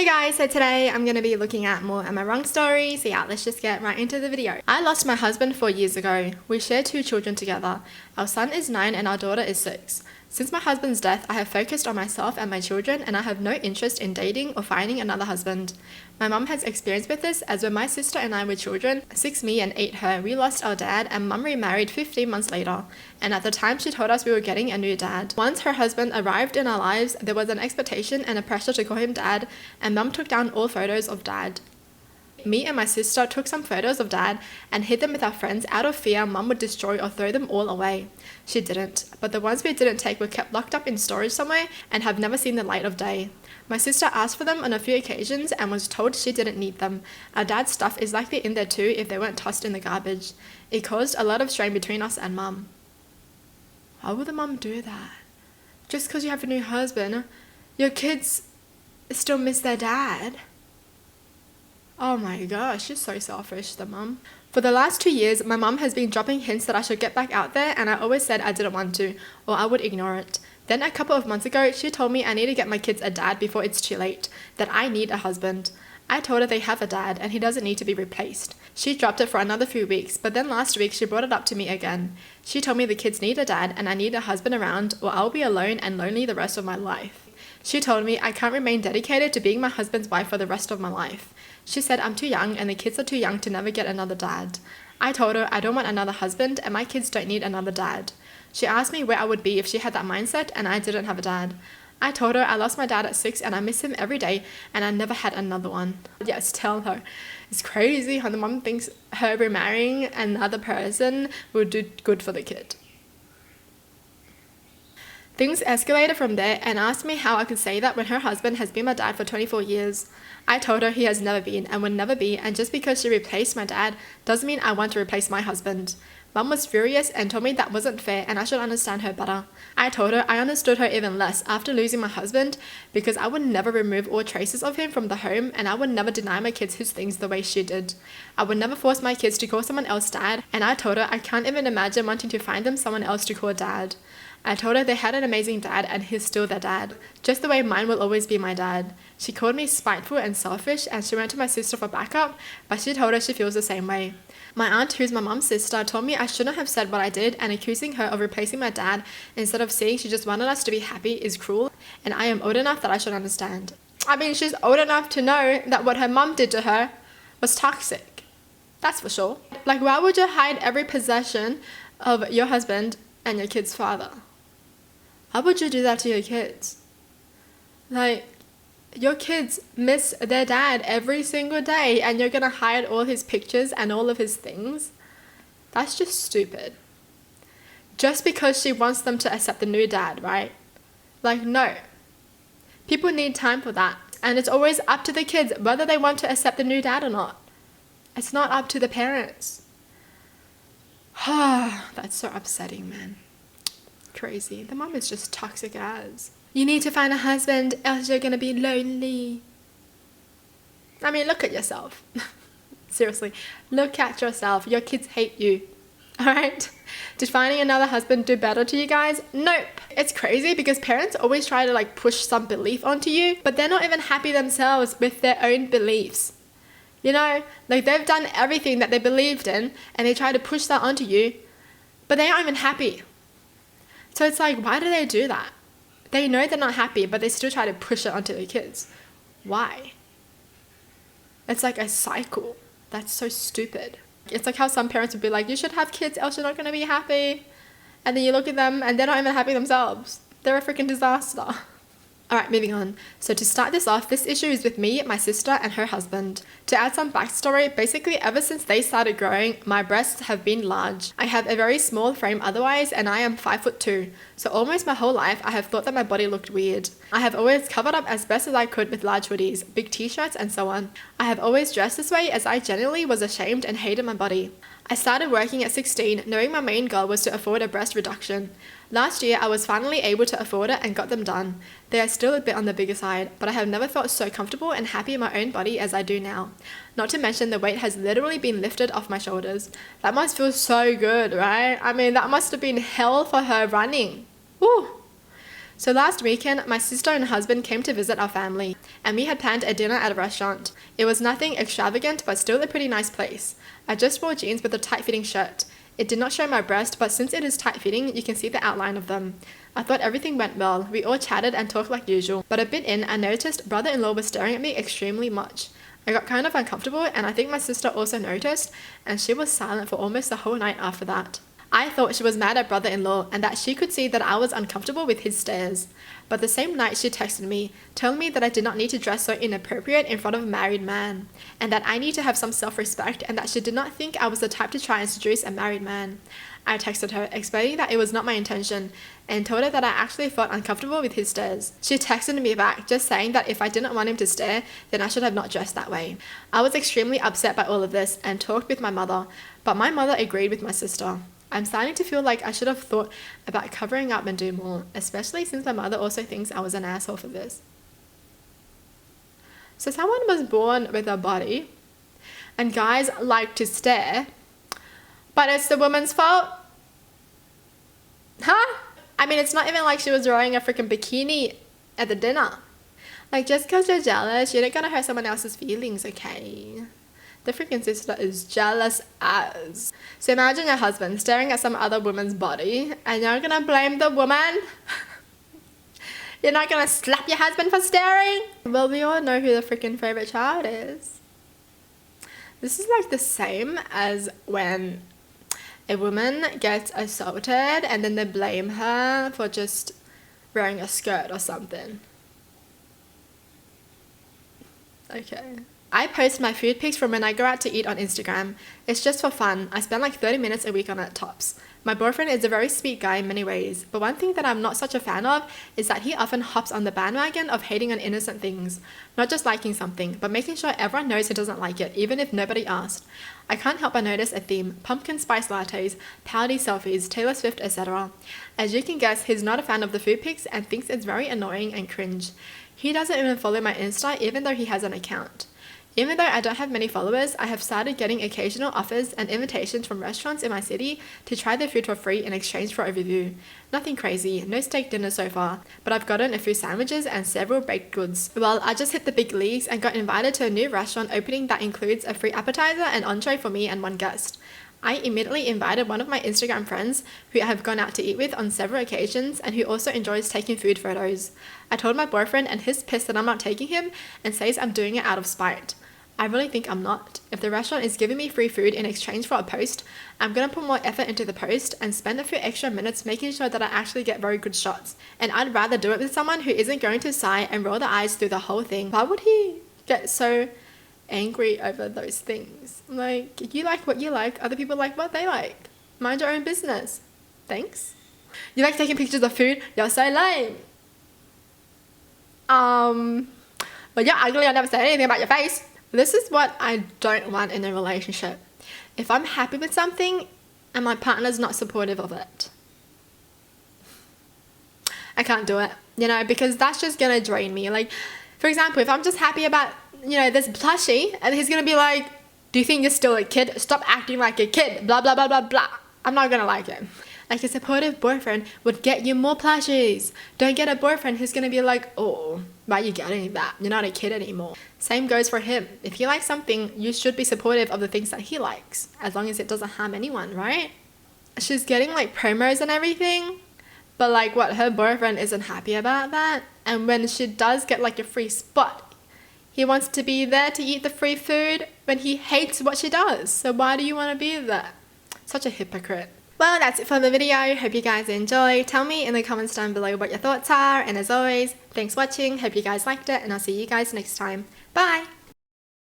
Hey guys, so today I'm going to be looking at more Am I Wrong stories. So yeah, let's just get right into the video. I lost my husband 4 years ago. We share 2 children together. Our son is 9 and our daughter is 6. Since my husband's death, I have focused on myself and my children, and I have no interest in dating or finding another husband. My mum has experience with this, as when my sister and I were children, 6 me and 8 her, we lost our dad and mum remarried 15 months later, and at the time she told us we were getting a new dad. Once her husband arrived in our lives, there was an expectation and a pressure to call him dad, and mum took down all photos of dad. Me and my sister took some photos of dad and hid them with our friends out of fear mum would destroy or throw them all away. She didn't, but the ones we didn't take were kept locked up in storage somewhere and have never seen the light of day. My sister asked for them on a few occasions and was told she didn't need them. Our dad's stuff is likely in there too if they weren't tossed in the garbage. It caused a lot of strain between us and mum. Why would the mum do that? Just because you have a new husband, your kids still miss their dad? Oh my gosh, she's so selfish, the mum. For the last 2 years, my mum has been dropping hints that I should get back out there, and I always said I didn't want to, or I would ignore it. Then a couple of months ago, she told me I need to get my kids a dad before it's too late, that I need a husband. I told her they have a dad and he doesn't need to be replaced. She dropped it for another few weeks, but then last week she brought it up to me again. She told me the kids need a dad and I need a husband around, or I'll be alone and lonely the rest of my life. She told me I can't remain dedicated to being my husband's wife for the rest of my life. She said I'm too young and the kids are too young to never get another dad. I told her I don't want another husband and my kids don't need another dad. She asked me where I would be if she had that mindset and I didn't have a dad. I told her I lost my dad at 6 and I miss him every day and I never had another one. Yes, tell her. It's crazy how the mom thinks her remarrying another person will do good for the kid. Things escalated from there and asked me how I could say that when her husband has been my dad for 24 years. I told her he has never been and will never be, and just because she replaced my dad doesn't mean I want to replace my husband. Mum was furious and told me that wasn't fair and I should understand her better. I told her I understood her even less after losing my husband, because I would never remove all traces of him from the home, and I would never deny my kids his things the way she did. I would never force my kids to call someone else dad, and I told her I can't even imagine wanting to find them someone else to call dad. I told her they had an amazing dad and he's still their dad, just the way mine will always be my dad. She called me spiteful and selfish and she went to my sister for backup, but she told her she feels the same way. My aunt, who's my mum's sister, told me I shouldn't have said what I did, and accusing her of replacing my dad instead of saying she just wanted us to be happy is cruel, and I am old enough that I should understand. I mean, she's old enough to know that what her mum did to her was toxic. That's for sure. Like, why would you hide every possession of your husband and your kid's father? Why would you do that to your kids? Like, your kids miss their dad every single day and you're gonna hide all his pictures and all of his things? That's just stupid. Just because she wants them to accept the new dad, right? Like, no. People need time for that. And it's always up to the kids whether they want to accept the new dad or not. It's not up to the parents. That's so upsetting, man. Crazy. The mom is just toxic as. You need to find a husband, else you're gonna be lonely. I mean, look at yourself. Seriously, look at yourself. Your kids hate you. Alright? Did finding another husband do better to you guys? Nope. It's crazy because parents always try to push some belief onto you, but they're not even happy themselves with their own beliefs. You know, they've done everything that they believed in and they try to push that onto you, but they aren't even happy. So it's like, why do they do that? They know they're not happy, but they still try to push it onto their kids. Why? It's like a cycle. That's so stupid. It's like how some parents would be like, you should have kids, else you're not going to be happy. And then you look at them and they're not even happy themselves. They're a freaking disaster. Alright, moving on. So to start this off, this issue is with me, my sister, and her husband. To add some backstory, basically ever since they started growing, my breasts have been large. I have a very small frame otherwise, and I am 5'2". So almost my whole life, I have thought that my body looked weird. I have always covered up as best as I could with large hoodies, big t-shirts, and so on. I have always dressed this way as I genuinely was ashamed and hated my body. I started working at 16, knowing my main goal was to afford a breast reduction. Last year, I was finally able to afford it and got them done. They are still a bit on the bigger side, but I have never felt so comfortable and happy in my own body as I do now. Not to mention the weight has literally been lifted off my shoulders. That must feel so good, right? I mean, that must have been hell for her running. Woo! So last weekend, my sister and husband came to visit our family, and we had planned a dinner at a restaurant. It was nothing extravagant, but still a pretty nice place. I just wore jeans with a tight-fitting shirt. It did not show my breast, but since it is tight-fitting, you can see the outline of them. I thought everything went well. We all chatted and talked like usual, but a bit in, I noticed brother-in-law was staring at me extremely much. I got kind of uncomfortable, and I think my sister also noticed, and she was silent for almost the whole night after that. I thought she was mad at brother-in-law and that she could see that I was uncomfortable with his stares. But the same night she texted me, telling me that I did not need to dress so inappropriate in front of a married man, and that I need to have some self-respect, and that she did not think I was the type to try and seduce a married man. I texted her, explaining that it was not my intention, and told her that I actually felt uncomfortable with his stares. She texted me back, just saying that if I didn't want him to stare, then I should have not dressed that way. I was extremely upset by all of this and talked with my mother, but my mother agreed with my sister. I'm starting to feel like I should have thought about covering up and do more, especially since my mother also thinks I was an asshole for this. So someone was born with a body, and guys like to stare, but it's the woman's fault? Huh? I mean, it's not even like she was wearing a freaking bikini at the dinner. Like, just because you're jealous, you're not gonna hurt someone else's feelings, okay? The freaking sister is jealous as. So imagine your husband staring at some other woman's body and you're gonna blame the woman? You're not gonna slap your husband for staring? Well, we all know who the freaking favorite child is. This is like the same as when a woman gets assaulted and then they blame her for just wearing a skirt or something. Okay. I post my food pics from when I go out to eat on Instagram. It's just for fun. I spend like 30 minutes a week on it tops. My boyfriend is a very sweet guy in many ways, but one thing that I'm not such a fan of is that he often hops on the bandwagon of hating on innocent things. Not just liking something, but making sure everyone knows he doesn't like it, even if nobody asked. I can't help but notice a theme: pumpkin spice lattes, pouty selfies, Taylor Swift, etc. As you can guess, he's not a fan of the food pics and thinks it's very annoying and cringe. He doesn't even follow my Insta, even though he has an account. Even though I don't have many followers, I have started getting occasional offers and invitations from restaurants in my city to try their food for free in exchange for a review. Nothing crazy, no steak dinner so far, but I've gotten a few sandwiches and several baked goods. Well, I just hit the big leagues and got invited to a new restaurant opening that includes a free appetizer and entree for me and one guest. I immediately invited one of my Instagram friends who I have gone out to eat with on several occasions and who also enjoys taking food photos. I told my boyfriend and he's pissed that I'm not taking him and says I'm doing it out of spite. I really think I'm not. If the restaurant is giving me free food in exchange for a post, I'm gonna put more effort into the post and spend a few extra minutes making sure that I actually get very good shots. And I'd rather do it with someone who isn't going to sigh and roll their eyes through the whole thing. Why would he get so angry over those things? Like, you like what you like, other people like what they like. Mind your own business. Thanks. You like taking pictures of food? You're so lame. But you're ugly, I never said anything about your face. This is what I don't want in a relationship. If I'm happy with something and my partner's not supportive of it, I can't do it, because that's just gonna drain me. Like, for example, if I'm just happy about, this plushie, and he's gonna be like, do you think you're still a kid? Stop acting like a kid, blah, blah, blah, blah, blah. I'm not gonna like it. Like, a supportive boyfriend would get you more plushies. Don't get a boyfriend who's gonna be like, oh, why are you getting that? You're not a kid anymore. Same goes for him. If he likes something, you should be supportive of the things that he likes, as long as it doesn't harm anyone, right? She's getting like promos and everything, but like what, her boyfriend isn't happy about that. And when she does get like a free spot, he wants to be there to eat the free food when he hates what she does. So why do you want to be there? Such a hypocrite. Well, that's it for the video. Hope you guys enjoyed. Tell me in the comments down below what your thoughts are. And as always, thanks for watching. Hope you guys liked it, and I'll see you guys next time. Bye!